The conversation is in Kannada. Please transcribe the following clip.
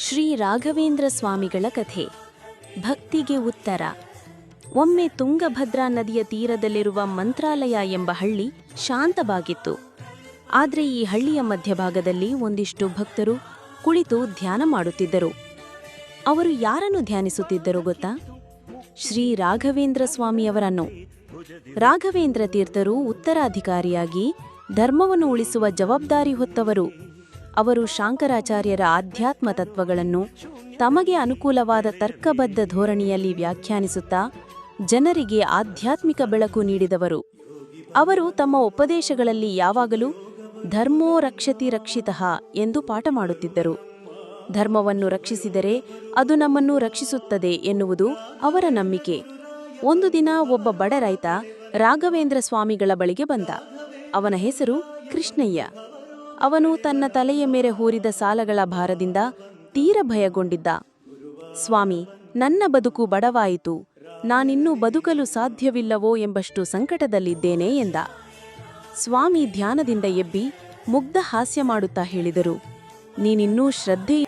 ಶ್ರೀ ರಾಘವೇಂದ್ರ ಸ್ವಾಮಿಗಳ ಕಥೆ. ಭಕ್ತಿಗೆ ಉತ್ತರ. ಒಮ್ಮೆ ತುಂಗಭದ್ರಾ ನದಿಯ ತೀರದಲ್ಲಿರುವ ಮಂತ್ರಾಲಯ ಎಂಬ ಹಳ್ಳಿ ಶಾಂತವಾಗಿತ್ತು. ಆದರೆ ಈ ಹಳ್ಳಿಯ ಮಧ್ಯಭಾಗದಲ್ಲಿ ಒಂದಿಷ್ಟು ಭಕ್ತರು ಕುಳಿತು ಧ್ಯಾನ ಮಾಡುತ್ತಿದ್ದರು. ಅವರು ಯಾರನ್ನು ಧ್ಯಾನಿಸುತ್ತಿದ್ದರು ಗೊತ್ತಾ? ಶ್ರೀ ರಾಘವೇಂದ್ರ ಸ್ವಾಮಿಯವರನ್ನು. ರಾಘವೇಂದ್ರ ತೀರ್ಥರು ಉತ್ತರಾಧಿಕಾರಿಯಾಗಿ ಧರ್ಮವನ್ನು ಉಳಿಸುವ ಜವಾಬ್ದಾರಿ ಹೊತ್ತವರು. ಅವರು ಶಾಂಕರಾಚಾರ್ಯರ ಆಧ್ಯಾತ್ಮ ತತ್ವಗಳನ್ನು ತಮಗೆ ಅನುಕೂಲವಾದ ತರ್ಕಬದ್ಧ ಧೋರಣೆಯಲ್ಲಿ ವ್ಯಾಖ್ಯಾನಿಸುತ್ತಾ ಜನರಿಗೆ ಆಧ್ಯಾತ್ಮಿಕ ಬೆಳಕು ನೀಡಿದವರು. ಅವರು ತಮ್ಮ ಉಪದೇಶಗಳಲ್ಲಿ ಯಾವಾಗಲೂ ಧರ್ಮೋ ರಕ್ಷತಿ ರಕ್ಷಿತಃ ಎಂದು ಪಾಠ ಮಾಡುತ್ತಿದ್ದರು. ಧರ್ಮವನ್ನು ರಕ್ಷಿಸಿದರೆ ಅದು ನಮ್ಮನ್ನು ರಕ್ಷಿಸುತ್ತದೆ ಎನ್ನುವುದು ಅವರ ನಂಬಿಕೆ. ಒಂದು ದಿನ ಒಬ್ಬ ಬಡ ರೈತ ರಾಘವೇಂದ್ರ ಸ್ವಾಮಿಗಳ ಬಳಿಗೆ ಬಂದ. ಅವನ ಹೆಸರು ಕೃಷ್ಣಯ್ಯ. ಅವನು ತನ್ನ ತಲೆಯ ಮೇಲೆ ಹೂರಿದ ಸಾಲಗಳ ಭಾರದಿಂದ ತೀರ ಭಯಗೊಂಡಿದ್ದ. ಸ್ವಾಮಿ, ನನ್ನ ಬದುಕು ಬಡವಾಯಿತು, ನಾನಿನ್ನೂ ಬದುಕಲು ಸಾಧ್ಯವಿಲ್ಲವೋ ಎಂಬಷ್ಟು ಸಂಕಟದಲ್ಲಿದ್ದೇನೆ ಎಂದ. ಸ್ವಾಮಿ ಧ್ಯಾನದಿಂದ ಎಬ್ಬಿ ಮುಗ್ಧ ಹಾಸ್ಯ ಮಾಡುತ್ತಾ ಹೇಳಿದರು, ನೀನಿನ್ನೂ ಶ್ರದ್ಧೆ